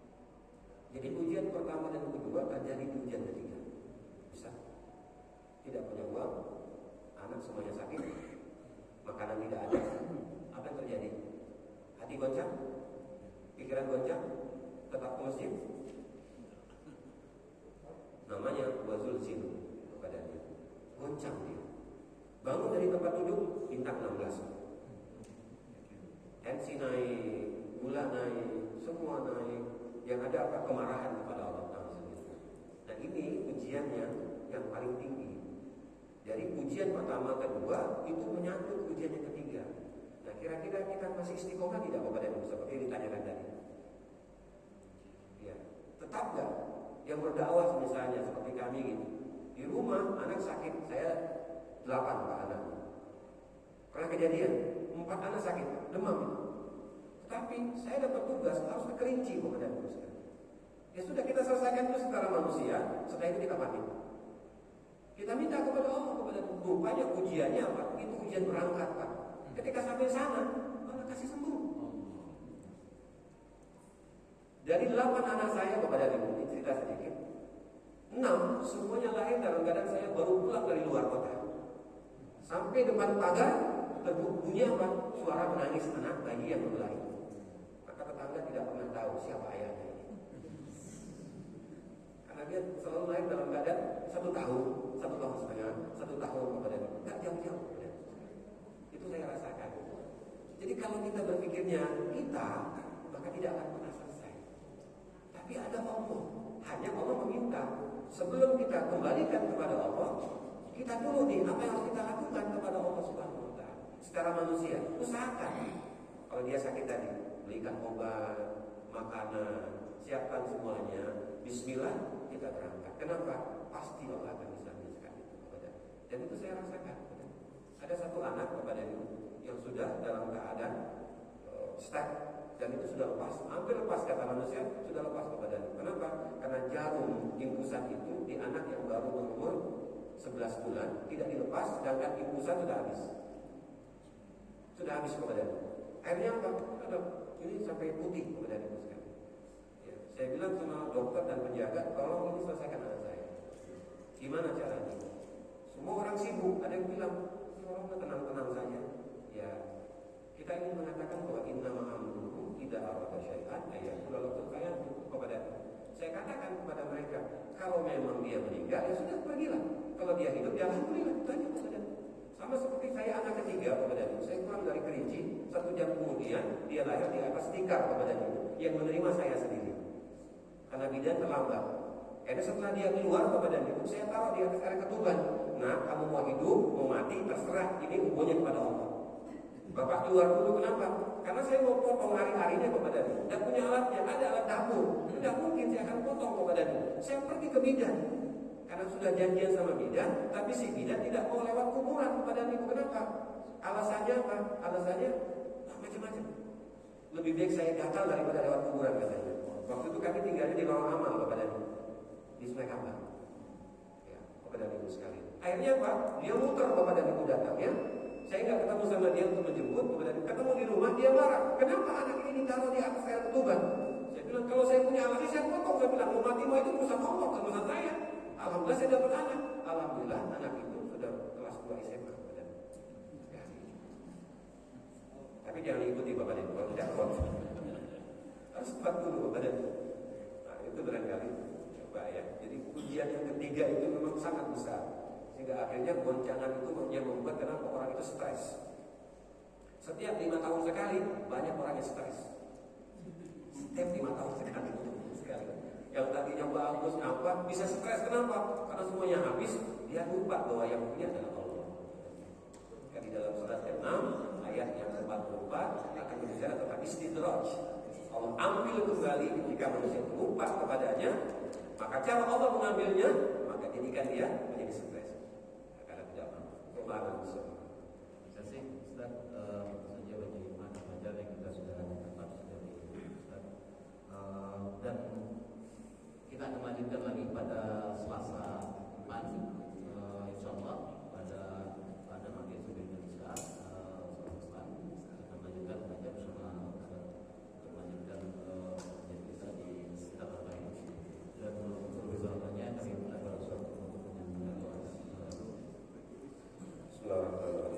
Jadi ujian pertama dan kedua terjadi di ujian ketiga. Bisa. Tidak punya uang, anak semuanya sakit, makanan tidak ada. Apa yang terjadi? Hati goncang, pikiran goncang, tetap ke masjid. Namanya wazul sinu kepada dia. Goncang dia. Bangun dari tempat duduk, bintang 16. Tensi naik, gula naik, semua naik. Yang ada apa? Kemarahan kepada Allah Ta'ala. Nah ini ujiannya yang paling tinggi. Dari ujian pertama kedua itu menyangkut ujian yang ketiga. Nah kira-kira kita masih istiqomah tidak kepada Nabi seperti yang ditanyakan tadi? Ya, tetap gak? Yang berdakwah misalnya seperti kami gitu. Di rumah anak sakit, saya 8 Pak anak. Pernah kejadian 4 anak sakit, demam itu. Tetapi saya dapat tugas harus kerinci kepada Nabi. Ya sudah kita selesaikan itu secara manusia, setelah itu kita mati. Kita minta kepada Allah, kepada rupanya ujiannya apa? Itu ujian berangkat Pak. Ketika sampai sana, Allah kasih sembuh. Dari 8 anak saya kepada ibu, ini cerita sedikit. 6 semuanya lahir dalam keadaan saya baru pulang dari luar kota. Sampai depan pagar terbunyi apa? Suara menangis anak bayi yang baru lahir. Maka tetangga tidak pernah tahu siapa ayahnya ini. Karena dia selalu lahir dalam keadaan 1 tahun, 1 tahun setengah, 1 tahun kepada ibu. Tidak jauh-jauh. Itu saya rasakan. Jadi kalau kita berpikirnya kita, maka tidak akan pernah selesai. Tapi ada Allah. Hanya Allah meminta sebelum kita kembalikan kepada Allah, kita dulu nih apa yang harus kita lakukan kepada Allah Subhanahu wa Ta'ala. Secara manusia, usahakan. Kalau dia sakit tadi, belikan obat, makanan, siapkan semuanya. Bismillah, kita berangkat. Kenapa? Pasti Allah akan bisa menyesuaikan itu kepada. Dan itu saya rasakan. Ada 1 anak kepada ibu yang sudah dalam keadaan stuck dan itu sudah lepas, hampir lepas kata manusia, sudah lepas kepada ibu. Kenapa? Karena jarum impusan itu di anak yang baru berumur 11 bulan tidak dilepas, sedangkan impusan sudah habis. Sudah habis kepada ibu. Akhirnya apa? Ini sampai putih kepada ibu sekali. Ya, saya bilang sama dokter dan penjaga, tolong ini selesaikan anak saya. Gimana caranya? Semua orang sibuk, ada yang bilang orang tenang-tenang saja. Ya, kita ingin mengatakan bahwa inna ma'amruhu tidak arada syai'an ayat lalu kalian kepada. Saya katakan kepada mereka, kalau memang dia meninggal ya sudah pergilah. Kalau dia hidup ya alhamdulillah. Tanya kepada. Sama seperti saya anak ketiga kepada ibu. Saya pulang dari Kerinci, 1 jam kemudian dia lahir di atas tikar kepada ibu yang menerima saya sendiri. Karena bidan terlambat. Karena setelah dia keluar kepada ibu, saya taruh di atas air ketuban. Nah, kamu mau hidup, mau mati, terserah. Ini hubungannya kepada Allah. Bapak keluar dulu, kenapa? Karena saya mau potong hari-harinya kepada ibu. Dan punya alatnya, ada alat dapur. Tidak mungkin saya akan potong kepada ibu. Saya pergi ke bidan. Karena sudah janjian sama bidan, tapi si bidan tidak mau lewat kuburan kepada ibu. Kenapa? Alasannya apa? Alasannya macam-macam. Lebih baik saya gatal daripada lewat kuburan katanya. Waktu itu kami tinggalnya di Lorong Amal kepada ibu. Di Sungai Kambang. Ya, kepada ibu sekalian. Akhirnya apa? Dia muter kepada ibu datang ya. Saya nggak ketemu sama dia untuk menjemput, kemudian ketemu di rumah dia marah. Kenapa anak ini ditaruh di atas air ketuban? Saya bilang kalau saya punya anak saya potong. Saya bilang mau mati mau itu urusan Allah, urusan saya. Alhamdulillah saya dapat anak. Alhamdulillah anak itu sudah kelas 2 SMA. Ya. Tapi jangan ikuti bapak dan ibu kalau tidak kuat. Harus kuat dulu bapak dan ibu. Nah, itu barangkali coba ya. Jadi ujian yang ketiga itu memang sangat besar. Sehingga akhirnya goncangan itu yang membuat kenapa orang itu stres. Setiap 5 tahun sekali banyak orang yang stres. Step 5 tahun sekali. Yang tadinya bagus apa bisa stres, kenapa? Karena semuanya habis, dia lupa bahwa yang punya adalah Allah. Di dalam surat 6 ayat yang 44 akan berbicara tentang istidraj. Allah ambil kembali ketika manusia lupa kepadanya, maka cara Allah mengambilnya, maka jadikan dia menjadi stres. Karena tidak mampu. Kemarin Bisa sih, Ustaz, saja bagi mana pelajaran yang kita sudah dapat dari Ustaz. Dan kita akan lanjutkan lagi pada Selasa depan, insyaallah pada maghrib sebelum Isya. Akan lanjutkan belajar bersama Ustaz untuk melanjutkan kajian kita di sekitar apa ini. Dan untuk bersama-samanya kami mendapat Ustaz untuk menyampaikan doa. Bismillahirrahmanirrahim.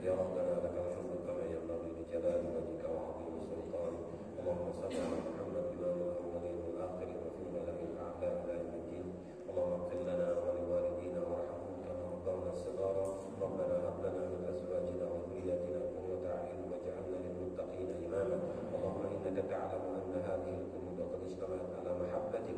Ya Rabbana lakal hamdu kama yanbaghi li jalali wajhika wa 'azimi sultanik. Allahumma shalli 'ala Muhammad imamil awwalin wal akhirin wa fil mala'il a'la ila yaumiddin. Allahumma ighfir lana wa li walidina warhamhum kama rabbawna shighara. Rabbana hab lana min azwajina wa dhurriyyatina qurrata a'yun waj'alna lil muttaqina imama. Allahumma innaka ta'lamu anna hadhihi al-qulub qad ijtama'at 'ala mahabbatik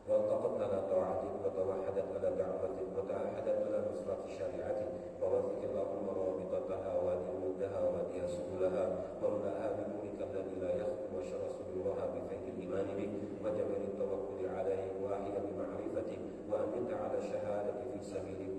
والتقت على طاعتك وتوحدت على دعوتك وتعهدت على نصرة شريعتك ووفق اللهم رابطتها وادي مدها وادي سبلها واملأها بنورك الذي لا يخفو وشر صدورها بفيض الإيمان بك وجميل التوكل عليه واهي بمعرفتك وأمت على شهادة في سبيلك